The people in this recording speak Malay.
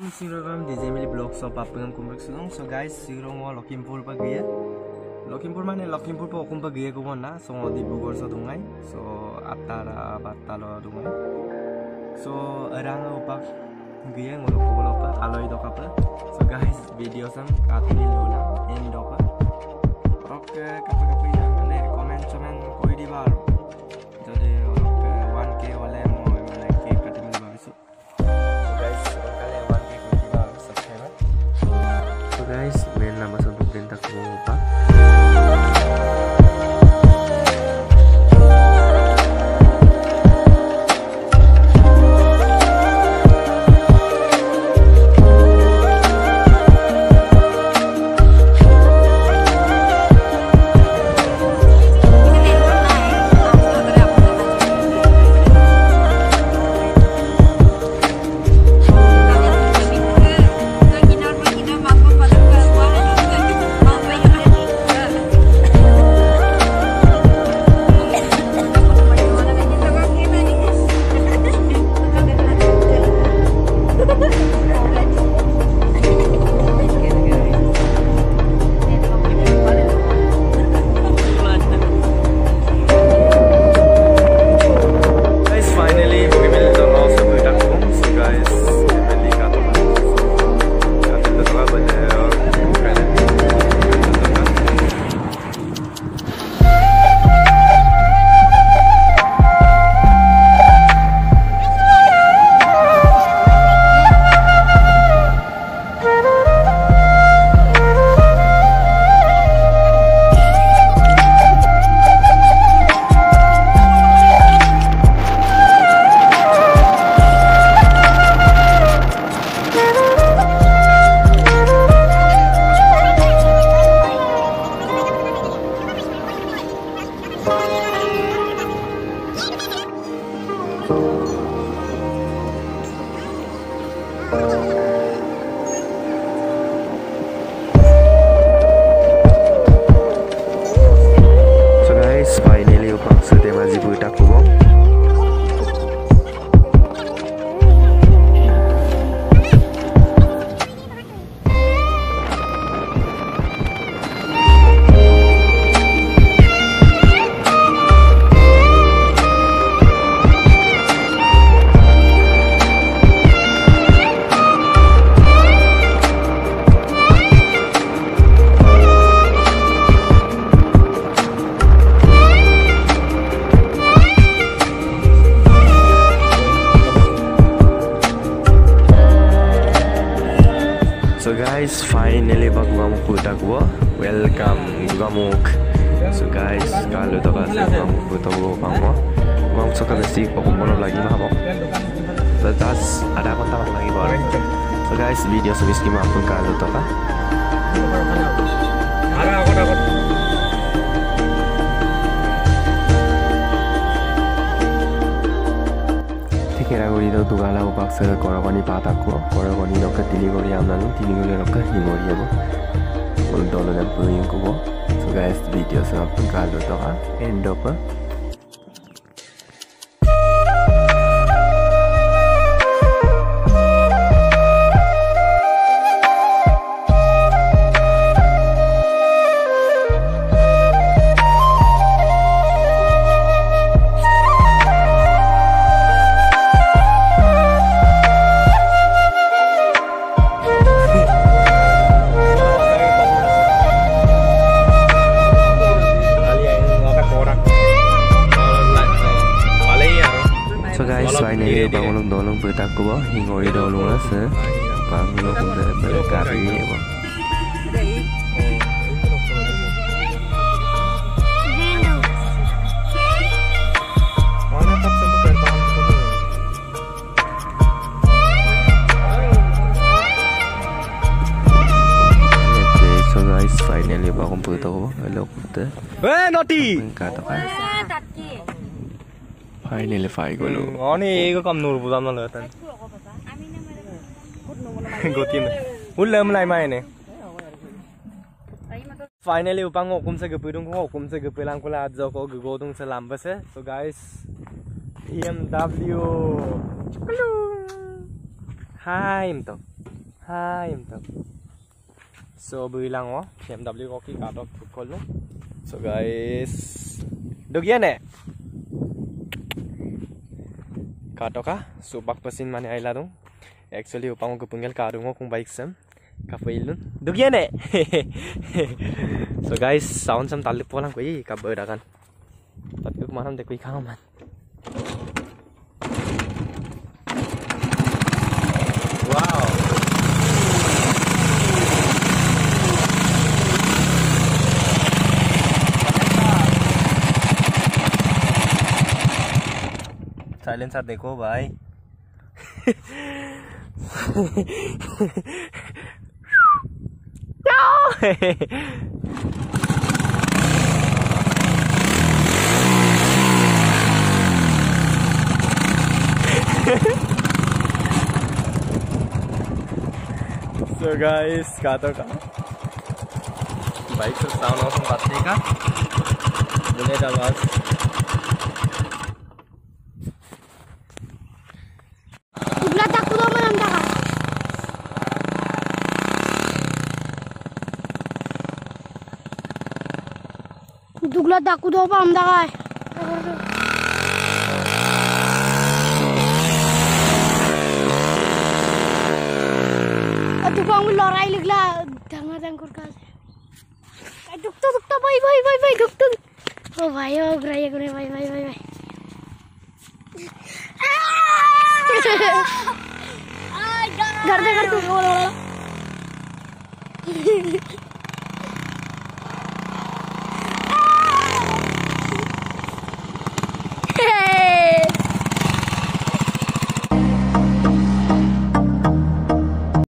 Sirogam Djmili blog so papang kumbek sulung. So guys, sirong wo Lakhimpur pa gaya. Lakhimpur mane Lakhimpur pa okum pa gaya ko na. So Dibrugarh so dungay. So atara batalo dungay. So arang upak gaya ngolok ko bolo pa aloy do pa. So guys, video sam katuli lula end do pa. Oke, kapa ina mane comment koi di bar. Jodi 1k wale mo mane ke katimili babisu. So guys, main nama sebelum perintah ke lupa. So guys, finally upang sa Djmili budak ko. So guys, finally bagwamuk budak gua. Welcome gamuk. So guys, kalau tak kasih gamuk budak gua bangwa. Gamuk so kalau sih pakumono lagi mah bang. Terus ada apa tahu lagi baru. So guys, video sebis gimana pun kalau tak kah. Ada aku dapat. Kira gori do tugala upak sa koragoni patak ko koragoni no ka tiligori amna no tiligori no ka hingori abo ul dolo na puyin ko bo. So guys, video sa pagkalo to ka end up. So guys, finally bangun dolong budak ko hingori dolong na sa bangun ko na balik ni ba. So guys, finally bangun budak ko hello puta. Naughty. Kata ka. Finally fight ko lo. Ani ego kam nur budam na latan. Gotin. Ulam lai mai ne. Finally upang okum sa gapudung ko okum sa gapilang ko la adjo ko gugodong sa lambas eh. So guys, BMW. Hi, to. Hai em tập. So bilang oh, BMW koki katok tukol no. So guys, được yên nè. Katok ka, so bakpasin mane aila dong. Actually upang ko punggal karung ko kung bike sam. Kapail nun. Được yên nè. So guys, sound sam talip po lang ko eh kabadakan. Tat ko manam de ko ikaw man. Wow. Silencer देखो भाई. So guys, kato ka baik sound langsung pasti kan boleh dapat Dibrugarh takut apa anda kan? Dibrugarh takut apa anda kan? Tukang lorai ligla danga dangkur kas. Dukta bhai dukta. Oh bhai oh graya gune bhai. Garde